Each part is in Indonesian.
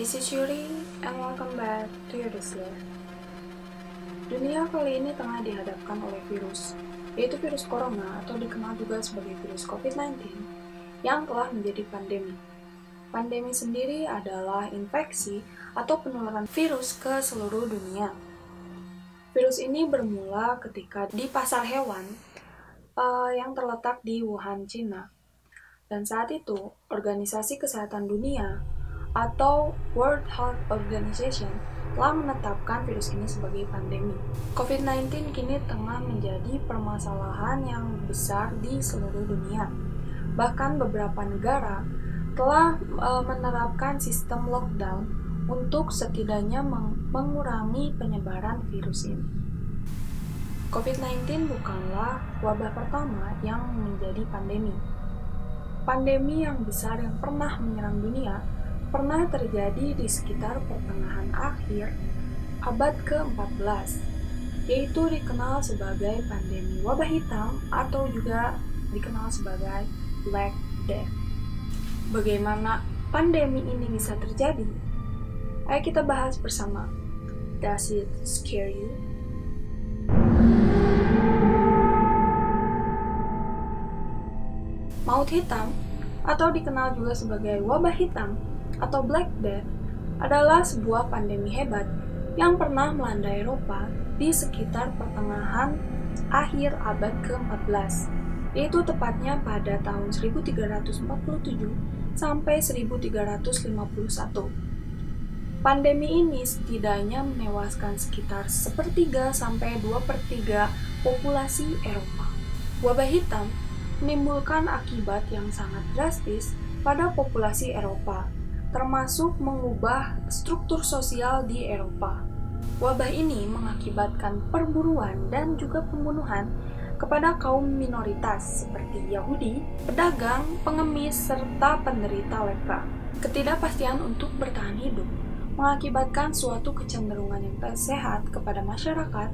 This is Yuri and welcome back to Yuri's Life. Dunia kali ini tengah dihadapkan oleh virus, yaitu virus corona atau dikenal juga sebagai virus COVID-19 yang telah menjadi pandemi. Pandemi sendiri adalah infeksi atau penularan virus ke seluruh dunia. Virus ini bermula ketika di pasar hewan yang terletak di Wuhan, Cina. Dan saat itu, Organisasi Kesehatan Dunia atau World Health Organization telah menetapkan virus ini sebagai pandemi. COVID-19 kini tengah menjadi permasalahan yang besar di seluruh dunia. Bahkan beberapa negara telah menerapkan sistem lockdown untuk setidaknya mengurangi penyebaran virus ini. COVID-19 bukanlah wabah pertama yang menjadi pandemi. Pandemi yang besar yang pernah menyerang dunia pernah terjadi di sekitar pertengahan akhir abad ke-14, yaitu dikenal sebagai pandemi wabah hitam atau juga dikenal sebagai Black Death. Bagaimana pandemi ini bisa terjadi? Ayo kita bahas bersama. Does it scare you? Maut hitam atau dikenal juga sebagai wabah hitam atau Black Death adalah sebuah pandemi hebat yang pernah melanda Eropa di sekitar pertengahan akhir abad ke-14, yaitu tepatnya pada tahun 1347 sampai 1351. Pandemi ini setidaknya menewaskan sekitar 1/3 sampai 2/3 populasi Eropa. Wabah hitam menimbulkan akibat yang sangat drastis pada populasi Eropa, termasuk mengubah struktur sosial di Eropa. Wabah ini mengakibatkan perburuan dan juga pembunuhan kepada kaum minoritas seperti Yahudi, pedagang, pengemis, serta penderita lepra. Ketidakpastian untuk bertahan hidup mengakibatkan suatu kecenderungan yang tak sehat kepada masyarakat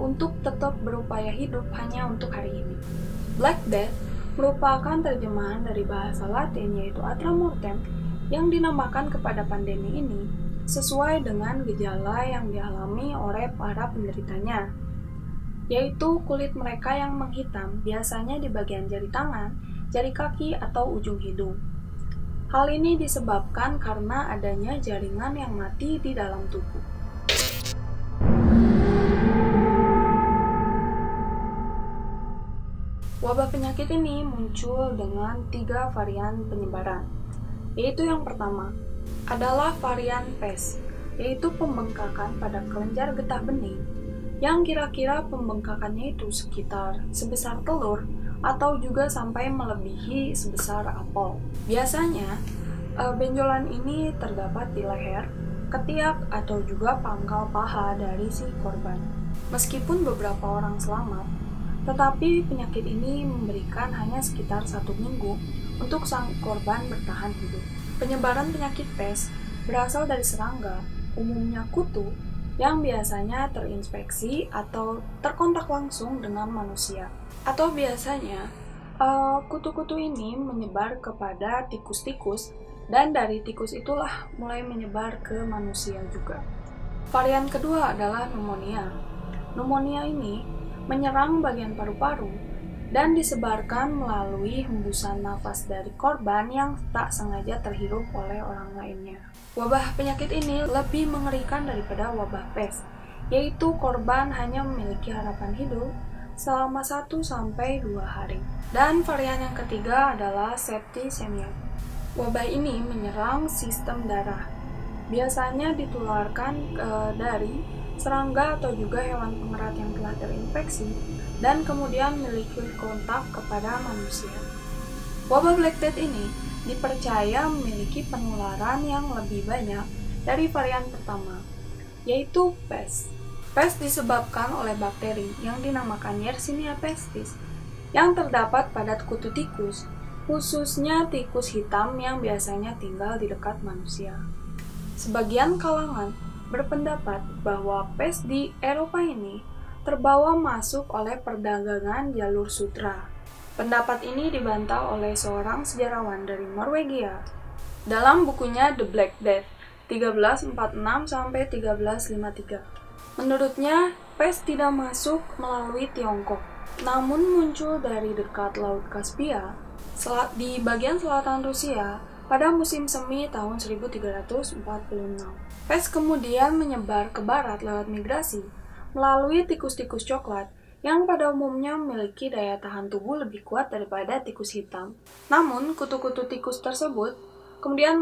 untuk tetap berupaya hidup hanya untuk hari ini. Black Death merupakan terjemahan dari bahasa Latin yaitu atra mortem yang dinamakan kepada pandemi ini sesuai dengan gejala yang dialami oleh para penderitanya, yaitu kulit mereka yang menghitam biasanya di bagian jari tangan, jari kaki, atau ujung hidung. Hal ini disebabkan karena adanya jaringan yang mati di dalam tubuh. Wabah penyakit ini muncul dengan 3 varian penyebaran, yaitu yang pertama adalah varian pes, yaitu pembengkakan pada kelenjar getah bening yang kira-kira pembengkakannya itu sekitar sebesar telur atau juga sampai melebihi sebesar apel. Biasanya benjolan ini terdapat di leher, ketiak, atau juga pangkal paha dari si korban. Meskipun beberapa orang selamat, tetapi penyakit ini memberikan hanya sekitar 1 minggu untuk sang korban bertahan hidup. Penyebaran penyakit pes berasal dari serangga, umumnya kutu, yang biasanya terinfeksi atau terkontak langsung dengan manusia. Atau biasanya, kutu-kutu ini menyebar kepada tikus-tikus, dan dari tikus itulah mulai menyebar ke manusia juga. Varian kedua adalah pneumonia. Pneumonia ini menyerang bagian paru-paru dan disebarkan melalui hembusan nafas dari korban yang tak sengaja terhirup oleh orang lainnya. Wabah penyakit ini lebih mengerikan daripada wabah pes, yaitu korban hanya memiliki harapan hidup selama 1-2 hari. Dan varian yang ketiga adalah septicemia. Wabah ini menyerang sistem darah. Biasanya ditularkan dari serangga atau juga hewan pengerat yang telah terinfeksi dan kemudian memiliki kontak kepada manusia. Wabah Black Death ini dipercaya memiliki penularan yang lebih banyak dari varian pertama, yaitu pes. Pes disebabkan oleh bakteri yang dinamakan Yersinia pestis yang terdapat pada kutu tikus, khususnya tikus hitam yang biasanya tinggal di dekat manusia. Sebagian kalangan berpendapat bahwa pes di Eropa ini terbawa masuk oleh perdagangan jalur sutra. Pendapat ini dibantah oleh seorang sejarawan dari Norwegia. Dalam bukunya The Black Death, 1346-1353. Menurutnya, pes tidak masuk melalui Tiongkok, namun muncul dari dekat Laut Kaspia di bagian selatan Rusia pada musim semi tahun 1346. Pes kemudian menyebar ke barat lewat migrasi melalui tikus-tikus coklat yang pada umumnya memiliki daya tahan tubuh lebih kuat daripada tikus hitam. Namun, kutu-kutu tikus tersebut kemudian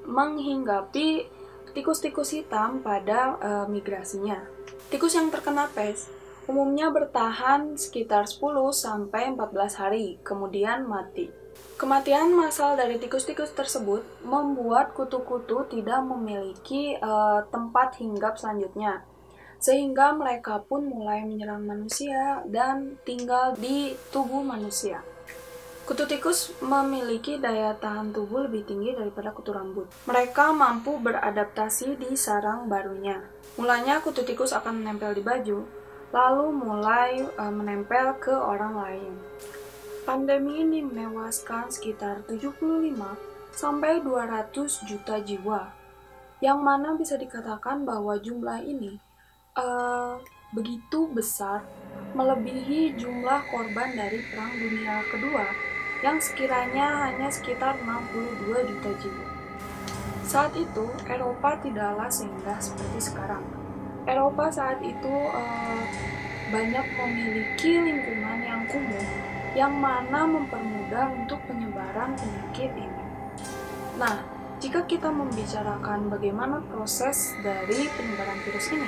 menghinggapi tikus-tikus hitam pada migrasinya. Tikus yang terkena pes umumnya bertahan sekitar 10-14 hari, kemudian mati. Kematian massal dari tikus-tikus tersebut membuat kutu-kutu tidak memiliki tempat hinggap selanjutnya, sehingga mereka pun mulai menyerang manusia dan tinggal di tubuh manusia. Kutu tikus memiliki daya tahan tubuh lebih tinggi daripada kutu rambut. Mereka mampu beradaptasi di sarang barunya. Mulanya kutu tikus akan menempel di baju, lalu mulai menempel ke orang lain. Pandemi ini menewaskan sekitar 75-200 juta jiwa, yang mana bisa dikatakan bahwa jumlah ini begitu besar, melebihi jumlah korban dari Perang Dunia Kedua yang sekiranya hanya sekitar 62 juta jiwa. Saat itu, Eropa tidaklah seindah seperti sekarang. Eropa saat itu banyak memiliki lingkungan yang kumuh, yang mana mempermudah untuk penyebaran penyakit ini. Nah, jika kita membicarakan bagaimana proses dari penyebaran virus ini,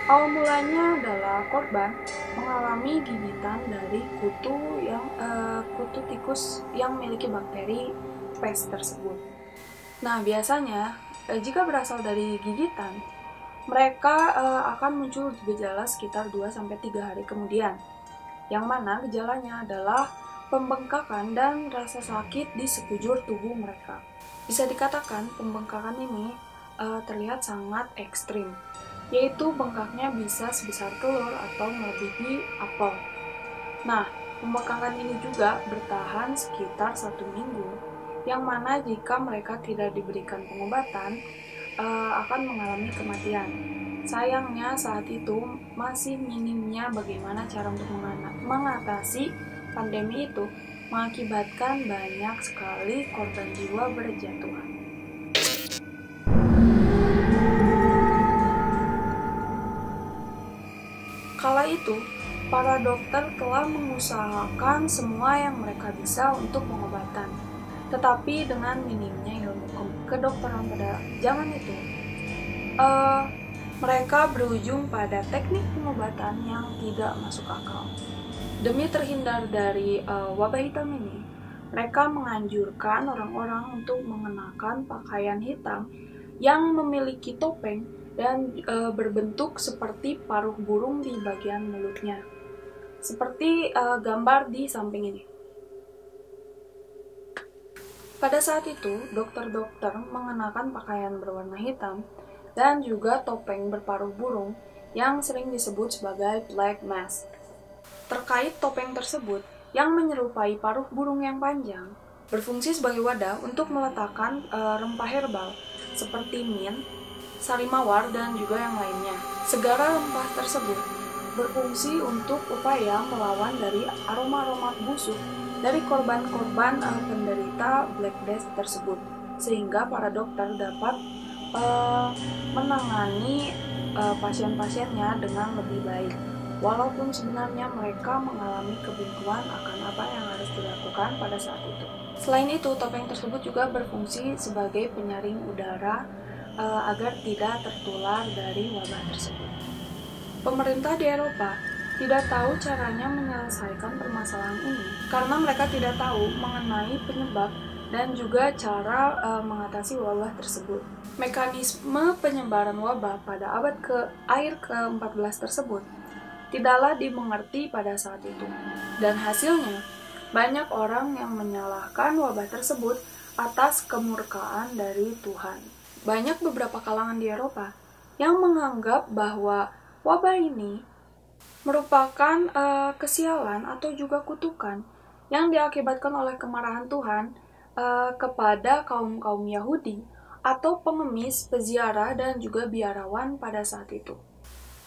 awal mulanya adalah korban mengalami gigitan dari kutu tikus yang memiliki bakteri pes tersebut. Nah, biasanya jika berasal dari gigitan, mereka akan muncul gejala sekitar 2-3 hari kemudian, yang mana gejalanya adalah pembengkakan dan rasa sakit di sekujur tubuh mereka. Bisa dikatakan pembengkakan ini terlihat sangat ekstrim, yaitu bengkaknya bisa sebesar telur atau melebihi apel. Nah, pembengkakan ini juga bertahan sekitar 1 minggu, yang mana jika mereka tidak diberikan pengobatan, akan mengalami kematian. Sayangnya saat itu masih minimnya bagaimana cara untuk mengatasi pandemi itu, mengakibatkan banyak sekali korban jiwa berjatuhan. Kala itu, para dokter telah mengusahakan semua yang mereka bisa untuk pengobatan, tetapi dengan minimnya ilmu kedokteran pada zaman itu, mereka berujung pada teknik pengobatan yang tidak masuk akal. Demi terhindar dari wabah hitam ini, mereka menganjurkan orang-orang untuk mengenakan pakaian hitam yang memiliki topeng dan berbentuk seperti paruh burung di bagian mulutnya, seperti gambar di samping ini. Pada saat itu, dokter-dokter mengenakan pakaian berwarna hitam dan juga topeng berparuh burung yang sering disebut sebagai black mask. Terkait topeng tersebut yang menyerupai paruh burung yang panjang, berfungsi sebagai wadah untuk meletakkan rempah herbal seperti mint, sari mawar, dan juga yang lainnya. Segala rempah tersebut berfungsi untuk upaya melawan dari aroma-aroma busuk dari korban-korban penderita Black Death tersebut, sehingga para dokter dapat menangani pasien-pasiennya dengan lebih baik, walaupun sebenarnya mereka mengalami kebingungan akan apa yang harus dilakukan pada saat itu. Selain itu, topeng tersebut juga berfungsi sebagai penyaring udara agar tidak tertular dari wabah tersebut. Pemerintah di Eropa tidak tahu caranya menyelesaikan permasalahan ini karena mereka tidak tahu mengenai penyebab dan juga cara mengatasi wabah tersebut. Mekanisme penyebaran wabah pada abad ke-14 tersebut tidaklah dimengerti pada saat itu, dan hasilnya banyak orang yang menyalahkan wabah tersebut atas kemurkaan dari Tuhan. Banyak beberapa kalangan di Eropa yang menganggap bahwa wabah ini merupakan kesialan atau juga kutukan yang diakibatkan oleh kemarahan Tuhan kepada kaum-kaum Yahudi atau pengemis, peziarah, dan juga biarawan pada saat itu.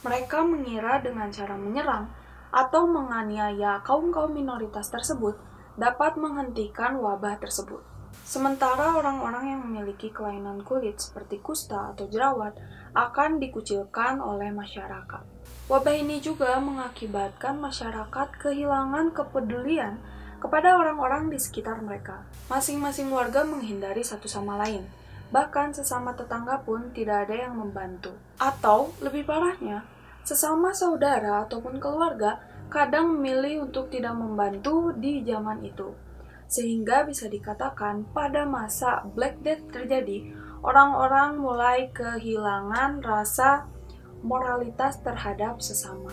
Mereka mengira dengan cara menyerang atau menganiaya kaum-kaum minoritas tersebut dapat menghentikan wabah tersebut. Sementara orang-orang yang memiliki kelainan kulit seperti kusta atau jerawat akan dikucilkan oleh masyarakat. Wabah ini juga mengakibatkan masyarakat kehilangan kepedulian kepada orang-orang di sekitar mereka. Masing-masing warga menghindari satu sama lain. Bahkan sesama tetangga pun tidak ada yang membantu. Atau lebih parahnya, sesama saudara ataupun keluarga kadang memilih untuk tidak membantu di zaman itu. Sehingga bisa dikatakan pada masa Black Death terjadi, orang-orang mulai kehilangan rasa moralitas terhadap sesama.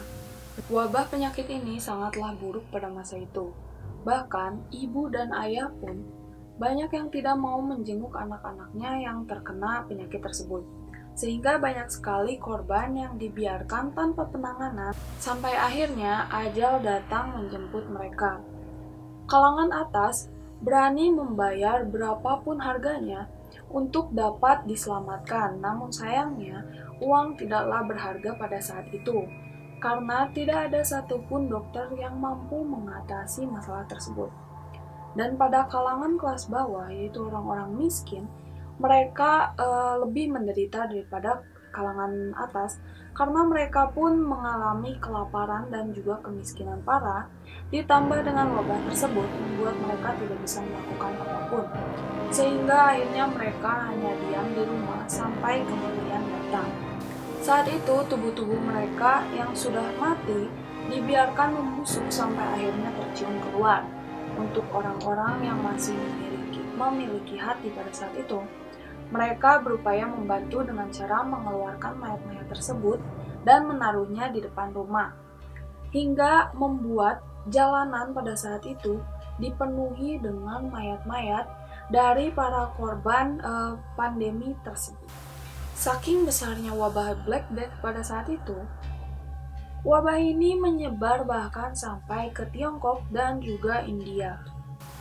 Wabah penyakit ini sangatlah buruk pada masa itu. Bahkan ibu dan ayah pun banyak yang tidak mau menjenguk anak-anaknya yang terkena penyakit tersebut. Sehingga banyak sekali korban yang dibiarkan tanpa penanganan sampai akhirnya ajal datang menjemput mereka. Kalangan atas berani membayar berapapun harganya untuk dapat diselamatkan, namun sayangnya uang tidaklah berharga pada saat itu, karena tidak ada satupun dokter yang mampu mengatasi masalah tersebut. Dan pada kalangan kelas bawah, yaitu orang-orang miskin, mereka lebih menderita daripada kalangan atas, karena mereka pun mengalami kelaparan dan juga kemiskinan parah, ditambah dengan wabah tersebut membuat mereka tidak bisa melakukan apapun, sehingga akhirnya mereka hanya diam di rumah sampai kemudian datang. Saat itu tubuh-tubuh mereka yang sudah mati dibiarkan membusuk sampai akhirnya tercium keluar. Untuk orang-orang yang masih memiliki hati pada saat itu, mereka berupaya membantu dengan cara mengeluarkan mayat-mayat tersebut dan menaruhnya di depan rumah, hingga membuat jalanan pada saat itu dipenuhi dengan mayat-mayat dari para korban pandemi tersebut. Saking besarnya wabah Black Death pada saat itu, wabah ini menyebar bahkan sampai ke Tiongkok dan juga India.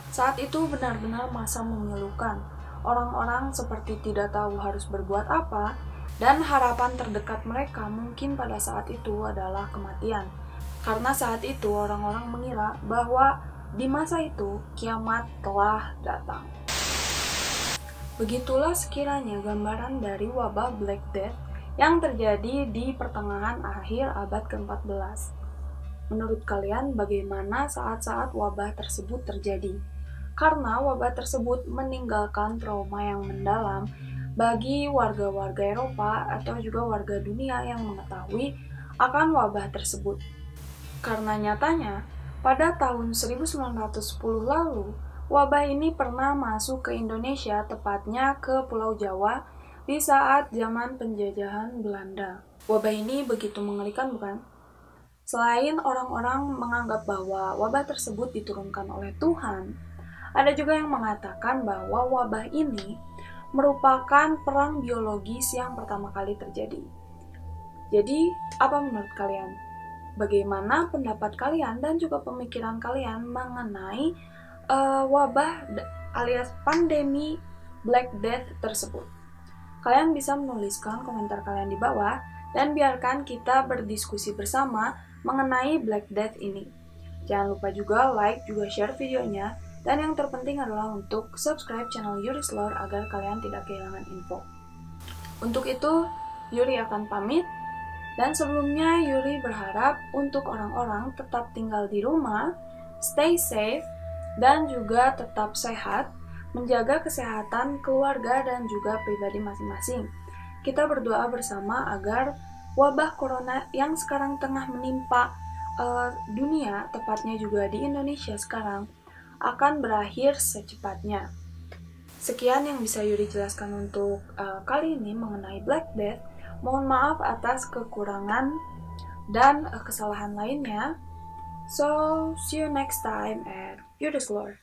Saat itu benar-benar masa memilukan. Orang-orang seperti tidak tahu harus berbuat apa, dan harapan terdekat mereka mungkin pada saat itu adalah kematian. Karena saat itu orang-orang mengira bahwa di masa itu kiamat telah datang. Begitulah sekiranya gambaran dari wabah Black Death yang terjadi di pertengahan akhir abad ke-14. Menurut kalian bagaimana saat-saat wabah tersebut terjadi? Karena wabah tersebut meninggalkan trauma yang mendalam bagi warga-warga Eropa atau juga warga dunia yang mengetahui akan wabah tersebut. Karena nyatanya, pada tahun 1910 lalu, wabah ini pernah masuk ke Indonesia, tepatnya ke Pulau Jawa, di saat zaman penjajahan Belanda. Wabah ini begitu mengerikan, bukan? Selain orang-orang menganggap bahwa wabah tersebut diturunkan oleh Tuhan, ada juga yang mengatakan bahwa wabah ini merupakan perang biologis yang pertama kali terjadi. Jadi, apa menurut kalian? Bagaimana pendapat kalian dan juga pemikiran kalian mengenai wabah alias pandemi Black Death tersebut? Kalian bisa menuliskan komentar kalian di bawah dan biarkan kita berdiskusi bersama mengenai Black Death ini. Jangan lupa juga like, juga share videonya, dan yang terpenting adalah untuk subscribe channel Yuri's Lore agar kalian tidak kehilangan info. Untuk itu, Yuri akan pamit, dan sebelumnya Yuri berharap untuk orang-orang tetap tinggal di rumah, stay safe, dan juga tetap sehat, menjaga kesehatan keluarga dan juga pribadi masing-masing. Kita berdoa bersama agar wabah corona yang sekarang tengah menimpa dunia, tepatnya juga di Indonesia sekarang, akan berakhir secepatnya. Sekian yang bisa Yuri jelaskan untuk kali ini mengenai Black Death. Mohon maaf atas kekurangan dan kesalahan lainnya. So, see you next time at Yuri's Lore.